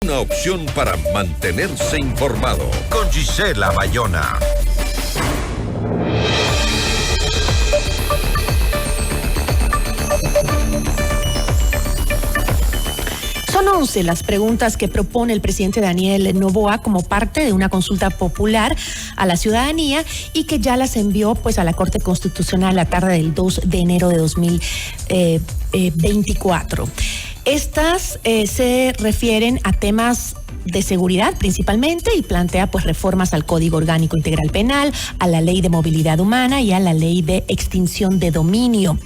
Una opción para mantenerse informado. Con Gisela Bayona. Son 11 las preguntas que propone el presidente Daniel Noboa como parte de una consulta popular a la ciudadanía y que ya las envió a la Corte Constitucional la tarde del 2 de enero de 2024. Estas se refieren a temas de seguridad principalmente y plantea reformas al Código Orgánico Integral Penal, a la Ley de Movilidad Humana y a la Ley de Extinción de Dominio.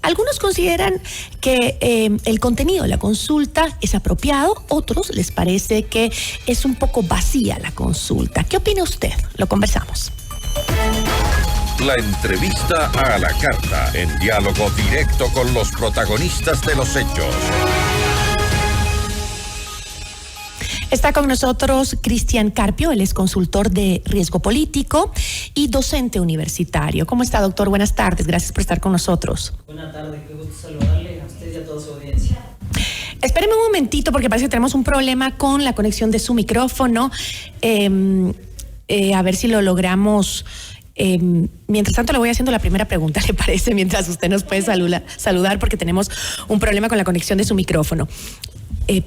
Algunos consideran que el contenido de la consulta es apropiado, otros les parece que es un poco vacía la consulta. ¿Qué opina usted? Lo conversamos. La entrevista a la carta, en diálogo directo con los protagonistas de los hechos. Está con nosotros Cristian Carpio, él es consultor de riesgo político y docente universitario. ¿Cómo está, doctor? Buenas tardes, gracias por estar con nosotros. Buenas tardes, qué gusto saludarle a usted y a toda su audiencia. Espéreme un momentito porque parece que tenemos un problema con la conexión de su micrófono. A ver si lo logramos. Mientras tanto le voy haciendo la primera pregunta, ¿le parece? Mientras usted nos puede saludar porque tenemos un problema con la conexión de su micrófono.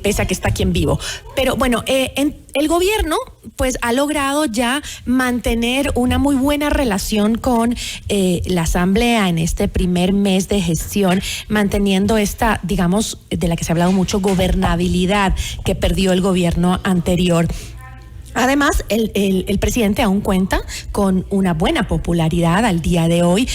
Pese a que está aquí en vivo. Pero bueno, el gobierno ha logrado ya mantener una muy buena relación con la Asamblea en este primer mes de gestión, manteniendo esta, digamos, de la que se ha hablado mucho, gobernabilidad que perdió el gobierno anterior. Además, el presidente aún cuenta con una buena popularidad al día de hoy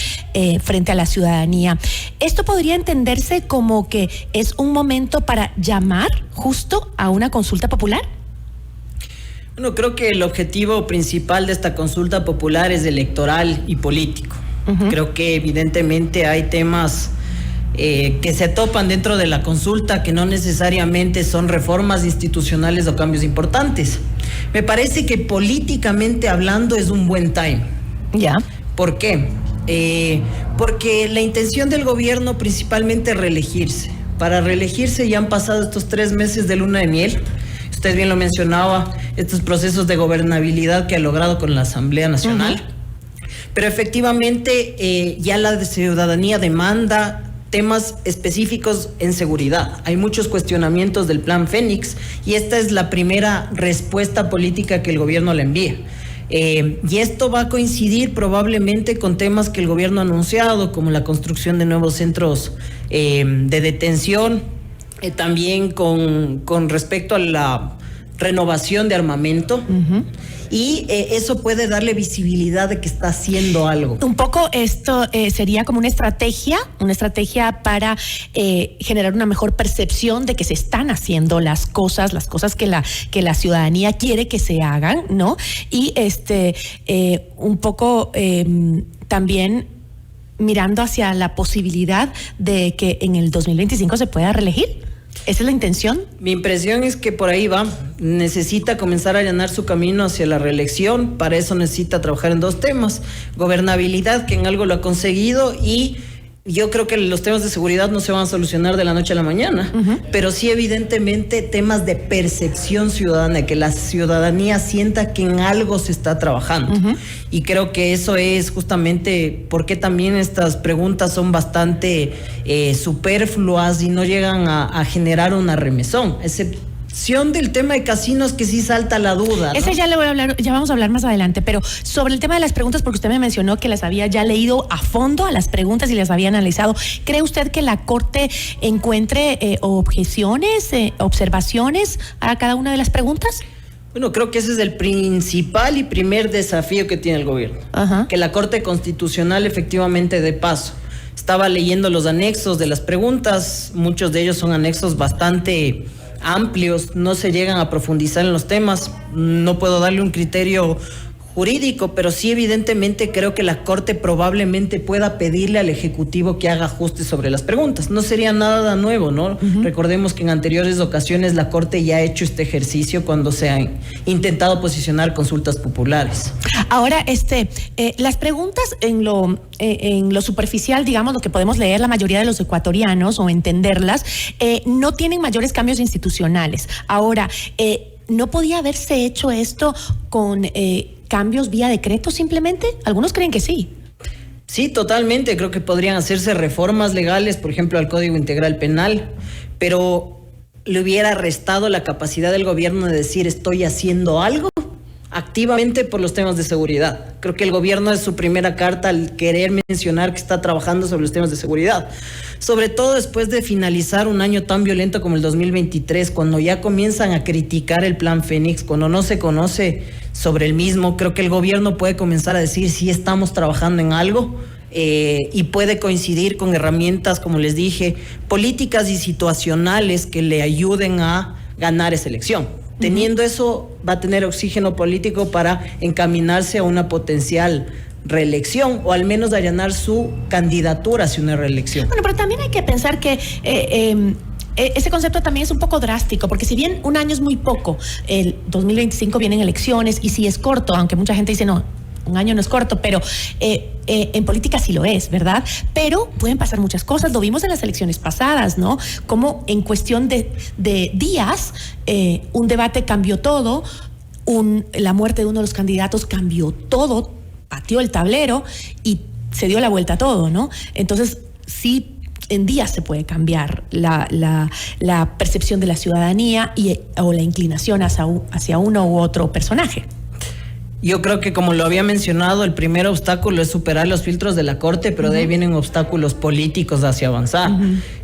frente a la ciudadanía. ¿Esto podría entenderse como que es un momento para llamar justo a una consulta popular? Bueno, creo que el objetivo principal de esta consulta popular es electoral y político. Creo que evidentemente hay temas que se topan dentro de la consulta que no necesariamente son reformas institucionales o cambios importantes. Me parece que políticamente hablando es un buen time. Ya. ¿Por qué? Porque la intención del gobierno principalmente es reelegirse. Para reelegirse ya han pasado estos 3 meses de luna de miel. Usted bien lo mencionaba, estos procesos de gobernabilidad que ha logrado con la Asamblea Nacional. Pero efectivamente ya la ciudadanía demanda temas específicos en seguridad. Hay muchos cuestionamientos del Plan Fénix y esta es la primera respuesta política que el gobierno le envía. Y esto va a coincidir probablemente con temas que el gobierno ha anunciado, como la construcción de nuevos centros de detención, también con respecto a la renovación de armamento. Y eso puede darle visibilidad de que está haciendo algo. Un poco esto sería como una estrategia para generar una mejor percepción de que se están haciendo las cosas que la ciudadanía quiere que se hagan, ¿no? Y un poco también mirando hacia la posibilidad de que en el 2025 se pueda reelegir. ¿Esa es la intención? Mi impresión es que por ahí va. Necesita comenzar a allanar su camino hacia la reelección. Para eso necesita trabajar en 2 temas. Gobernabilidad, que en algo lo ha conseguido, y yo creo que los temas de seguridad no se van a solucionar de la noche a la mañana, pero sí evidentemente temas de percepción ciudadana, que la ciudadanía sienta que en algo se está trabajando. Y creo que eso es justamente porque también estas preguntas son bastante superfluas y no llegan a generar una remesón. Excepción del tema de casinos, que sí salta la duda, ¿no? Ese ya le voy a hablar, ya vamos a hablar más adelante, pero sobre el tema de las preguntas, porque usted me mencionó que las había ya leído a fondo a las preguntas y las había analizado. ¿Cree usted que la Corte encuentre objeciones, observaciones a cada una de las preguntas? Bueno, creo que ese es el principal y primer desafío que tiene el gobierno. Que la Corte Constitucional efectivamente dé paso. Estaba leyendo los anexos de las preguntas, muchos de ellos son anexos bastante amplios, no se llegan a profundizar en los temas. No puedo darle un criterio jurídico, pero sí evidentemente creo que la Corte probablemente pueda pedirle al Ejecutivo que haga ajustes sobre las preguntas. No sería nada nuevo, ¿no? Recordemos que en anteriores ocasiones la Corte ya ha hecho este ejercicio cuando se han intentado posicionar consultas populares. Ahora, las preguntas en lo superficial, digamos, lo que podemos leer la mayoría de los ecuatorianos o entenderlas, no tienen mayores cambios institucionales. Ahora, ¿no podía haberse hecho esto con cambios vía decreto simplemente? Algunos creen que sí. Sí, totalmente. Creo que podrían hacerse reformas legales, por ejemplo, al Código Integral Penal, pero le hubiera restado la capacidad del gobierno de decir estoy haciendo algo activamente por los temas de seguridad. Creo que el gobierno es su primera carta al querer mencionar que está trabajando sobre los temas de seguridad. Sobre todo después de finalizar un año tan violento como el 2023, cuando ya comienzan a criticar el Plan Fénix, cuando no se conoce sobre el mismo, creo que el gobierno puede comenzar a decir si estamos trabajando en algo y puede coincidir con herramientas, como les dije, políticas y situacionales que le ayuden a ganar esa elección. Teniendo eso, va a tener oxígeno político para encaminarse a una potencial reelección o al menos allanar su candidatura hacia una reelección. Bueno, pero también hay que pensar que ese concepto también es un poco drástico, porque si bien un año es muy poco, el 2025 vienen elecciones y si es corto, aunque mucha gente dice no, un año no es corto, pero en política sí lo es, ¿verdad? Pero pueden pasar muchas cosas, lo vimos en las elecciones pasadas, ¿no? Como en cuestión de días, un debate cambió todo, la muerte de uno de los candidatos cambió todo, pateó el tablero y se dio la vuelta a todo, ¿no? Entonces, sí, en días se puede cambiar la percepción de la ciudadanía o la inclinación hacia uno u otro personaje. Yo creo que, como lo había mencionado, el primer obstáculo es superar los filtros de la Corte, pero de ahí vienen obstáculos políticos hacia avanzar.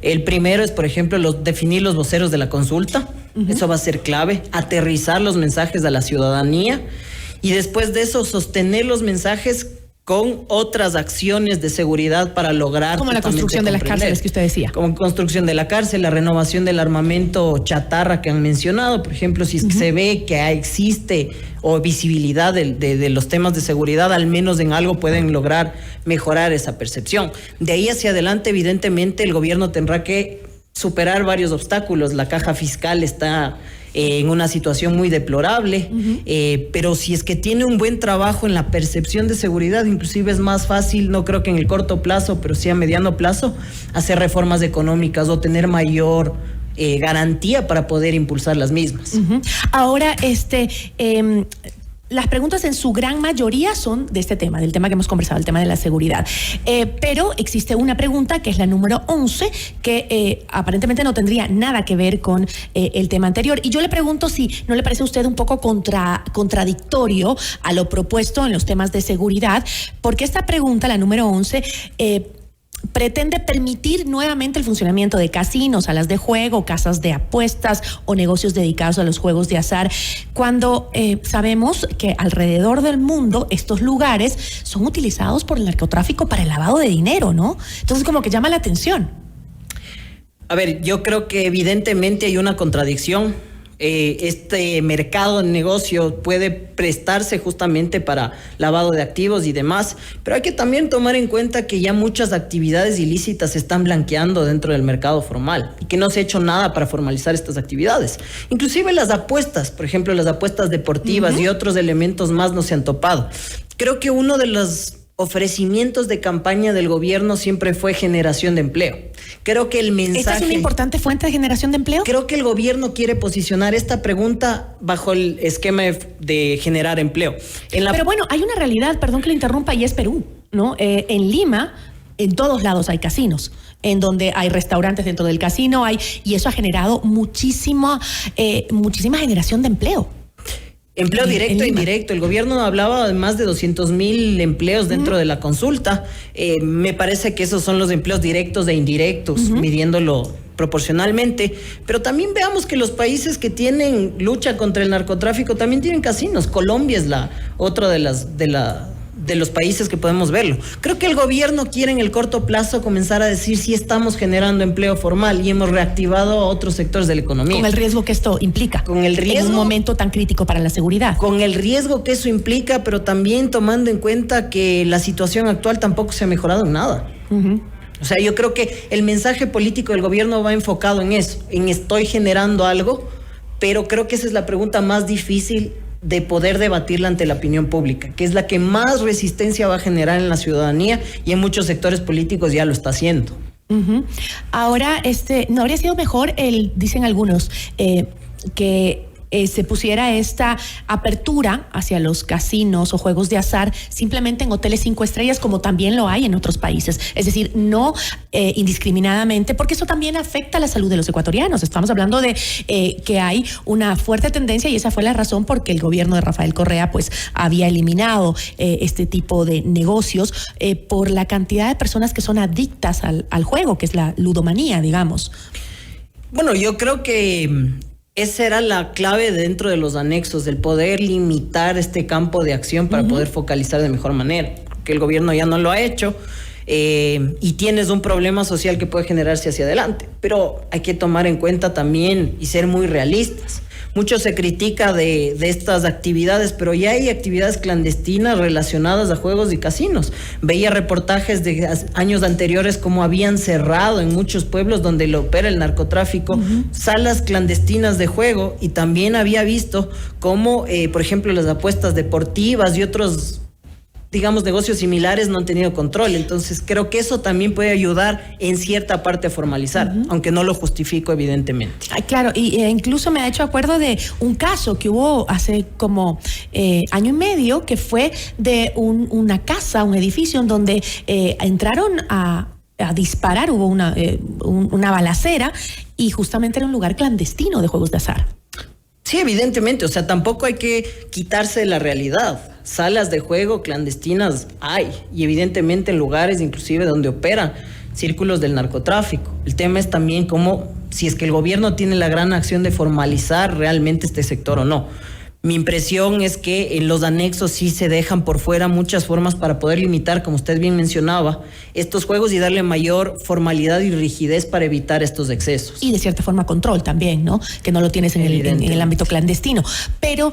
El primero es, por ejemplo, definir los voceros de la consulta. Eso va a ser clave. Aterrizar los mensajes a la ciudadanía y después de eso sostener los mensajes con otras acciones de seguridad para lograr... Como la construcción de las cárceles que usted decía. Como construcción de la cárcel, la renovación del armamento chatarra que han mencionado. Por ejemplo, si es que se ve que existe o visibilidad de los temas de seguridad, al menos en algo pueden lograr mejorar esa percepción. De ahí hacia adelante, evidentemente, el gobierno tendrá que superar varios obstáculos. La caja fiscal está en una situación muy deplorable, pero si es que tiene un buen trabajo en la percepción de seguridad, inclusive es más fácil, no creo que en el corto plazo, pero sí a mediano plazo, hacer reformas económicas o tener mayor garantía para poder impulsar las mismas. Ahora, las preguntas en su gran mayoría son de este tema, del tema que hemos conversado, el tema de la seguridad. Pero existe una pregunta que es la número 11, que aparentemente no tendría nada que ver con el tema anterior. Y yo le pregunto si no le parece a usted un poco contradictorio a lo propuesto en los temas de seguridad, porque esta pregunta, la número 11, pretende permitir nuevamente el funcionamiento de casinos, salas de juego, casas de apuestas o negocios dedicados a los juegos de azar, cuando sabemos que alrededor del mundo estos lugares son utilizados por el narcotráfico para el lavado de dinero, ¿no? Entonces como que llama la atención. A ver, yo creo que evidentemente hay una contradicción. Este mercado de negocio puede prestarse justamente para lavado de activos y demás, pero hay que también tomar en cuenta que ya muchas actividades ilícitas se están blanqueando dentro del mercado formal y que no se ha hecho nada para formalizar estas actividades. Inclusive las apuestas, por ejemplo, las apuestas deportivas y otros elementos más no se han topado. Creo que uno de los ofrecimientos de campaña del gobierno siempre fue generación de empleo. Creo que el mensaje... ¿Esta es una importante fuente de generación de empleo? Creo que el gobierno quiere posicionar esta pregunta bajo el esquema de generar empleo. Pero bueno, hay una realidad, perdón que le interrumpa, y es Perú, ¿no? En Lima, en todos lados hay casinos, en donde hay restaurantes dentro del casino, y eso ha generado muchísima generación de empleo. Empleo directo e indirecto. El gobierno hablaba de más de 200,000 empleos dentro de la consulta. Me parece que esos son los empleos directos e indirectos, midiéndolo proporcionalmente. Pero también veamos que los países que tienen lucha contra el narcotráfico también tienen casinos. Colombia es la otra de de los países que podemos verlo. Creo que el gobierno quiere en el corto plazo comenzar a decir si estamos generando empleo formal y hemos reactivado a otros sectores de la economía. Con el riesgo que esto implica. Con el riesgo, en un momento tan crítico para la seguridad. Con el riesgo que eso implica, pero también tomando en cuenta que la situación actual tampoco se ha mejorado en nada. O sea, yo creo que el mensaje político del gobierno va enfocado en eso, en estoy generando algo, pero creo que esa es la pregunta más difícil de poder debatirla ante la opinión pública, que es la que más resistencia va a generar en la ciudadanía y en muchos sectores políticos ya lo está haciendo. Ahora, ¿no habría sido mejor, dicen algunos, que se pusiera esta apertura hacia los casinos o juegos de azar simplemente en hoteles 5 estrellas, como también lo hay en otros países? Es decir, no indiscriminadamente, porque eso también afecta a la salud de los ecuatorianos. Estamos hablando de que hay una fuerte tendencia, y esa fue la razón por que el gobierno de Rafael Correa pues había eliminado este tipo de negocios por la cantidad de personas que son adictas al juego, que es la ludomanía, digamos. Bueno, yo creo que esa era la clave dentro de los anexos, el poder limitar este campo de acción para poder focalizar de mejor manera, que el gobierno ya no lo ha hecho, y tienes un problema social que puede generarse hacia adelante, pero hay que tomar en cuenta también y ser muy realistas. Mucho se critica de estas actividades, pero ya hay actividades clandestinas relacionadas a juegos y casinos. Veía reportajes de años anteriores cómo habían cerrado en muchos pueblos donde lo opera el narcotráfico, salas clandestinas de juego, y también había visto cómo, por ejemplo, las apuestas deportivas y otros, digamos, negocios similares no han tenido control. Entonces creo que eso también puede ayudar en cierta parte a formalizar, aunque no lo justifico evidentemente. Ay, claro, y incluso me ha hecho acuerdo de un caso que hubo hace como año y medio, que fue de una casa, un edificio en donde entraron a disparar, hubo una balacera, y justamente era un lugar clandestino de juegos de azar. Sí, evidentemente, o sea, tampoco hay que quitarse de la realidad. Salas de juego clandestinas hay, y evidentemente en lugares inclusive donde operan círculos del narcotráfico. El tema es también cómo, si es que el gobierno tiene la gran acción de formalizar realmente este sector o no. Mi impresión es que en los anexos sí se dejan por fuera muchas formas para poder limitar, como usted bien mencionaba, estos juegos y darle mayor formalidad y rigidez para evitar estos excesos. Y de cierta forma control también, ¿no? Que no lo tienes en el ámbito clandestino. Pero,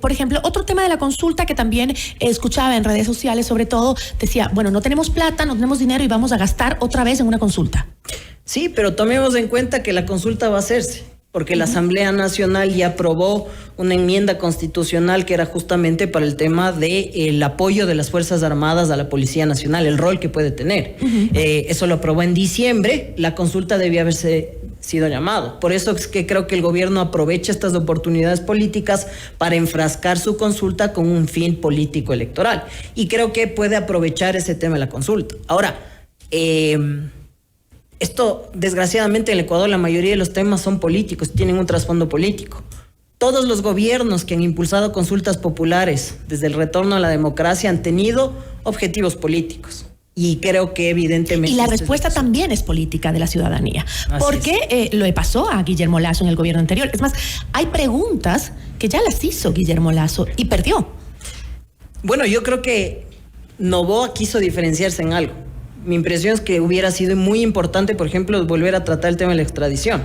por ejemplo, otro tema de la consulta que también escuchaba en redes sociales, sobre todo, decía, bueno, no tenemos plata, no tenemos dinero y vamos a gastar otra vez en una consulta. Sí, pero tomemos en cuenta que la consulta va a hacerse, porque la Asamblea Nacional ya aprobó una enmienda constitucional que era justamente para el tema del apoyo de las Fuerzas Armadas a la Policía Nacional, el rol que puede tener. Eso lo aprobó en diciembre, la consulta debía haberse sido llamado. Por eso es que creo que el gobierno aprovecha estas oportunidades políticas para enfrascar su consulta con un fin político electoral. Y creo que puede aprovechar ese tema de la consulta. Ahora, esto, desgraciadamente, en el Ecuador la mayoría de los temas son políticos, tienen un trasfondo político. Todos los gobiernos que han impulsado consultas populares desde el retorno a la democracia han tenido objetivos políticos. Y creo que evidentemente... Y la respuesta también es política de la ciudadanía. Porque le pasó a Guillermo Lasso en el gobierno anterior. Es más, hay preguntas que ya las hizo Guillermo Lasso y perdió. Bueno, yo creo que Noboa quiso diferenciarse en algo. Mi impresión es que hubiera sido muy importante, por ejemplo, volver a tratar el tema de la extradición.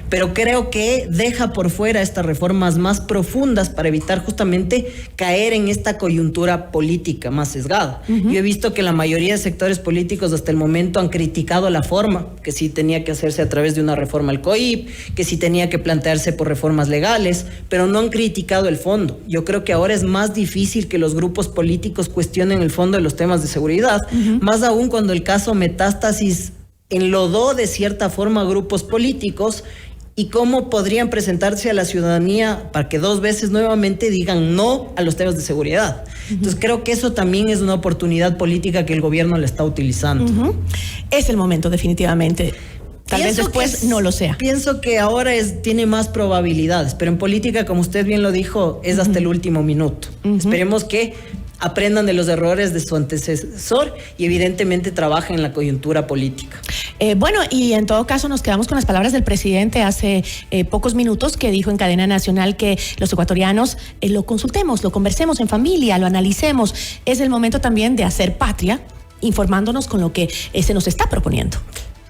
Pero creo que deja por fuera estas reformas más profundas para evitar justamente caer en esta coyuntura política más sesgada. Yo he visto que la mayoría de sectores políticos hasta el momento han criticado la forma, que sí tenía que hacerse a través de una reforma al COIP, que sí tenía que plantearse por reformas legales, pero no han criticado el fondo. Yo creo que ahora es más difícil que los grupos políticos cuestionen el fondo de los temas de seguridad, más aún cuando el caso Metástasis enlodó de cierta forma a grupos políticos, y cómo podrían presentarse a la ciudadanía para que 2 veces nuevamente digan no a los temas de seguridad. Entonces creo que eso también es una oportunidad política que el gobierno le está utilizando. Es el momento, definitivamente. Tal vez después no lo sea. Pienso que ahora tiene más probabilidades, pero en política, como usted bien lo dijo, es hasta el último minuto. Esperemos que aprendan de los errores de su antecesor y evidentemente trabajen en la coyuntura política. Bueno, y en todo caso nos quedamos con las palabras del presidente hace pocos minutos, que dijo en cadena nacional que los ecuatorianos lo consultemos, lo conversemos en familia, lo analicemos. Es el momento también de hacer patria, informándonos con lo que se nos está proponiendo.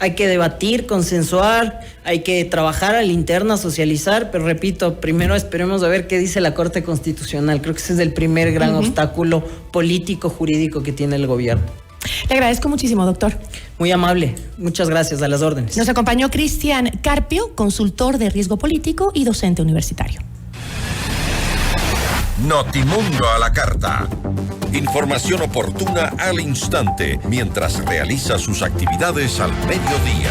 Hay que debatir, consensuar, hay que trabajar a la interna, socializar, pero repito, primero esperemos a ver qué dice la Corte Constitucional. Creo que ese es el primer gran obstáculo político, jurídico que tiene el gobierno. Le agradezco muchísimo, doctor. Muy amable. Muchas gracias, a las órdenes. Nos acompañó Cristian Carpio, consultor de riesgo político y docente universitario. Notimundo a la carta. Información oportuna al instante mientras realiza sus actividades al mediodía.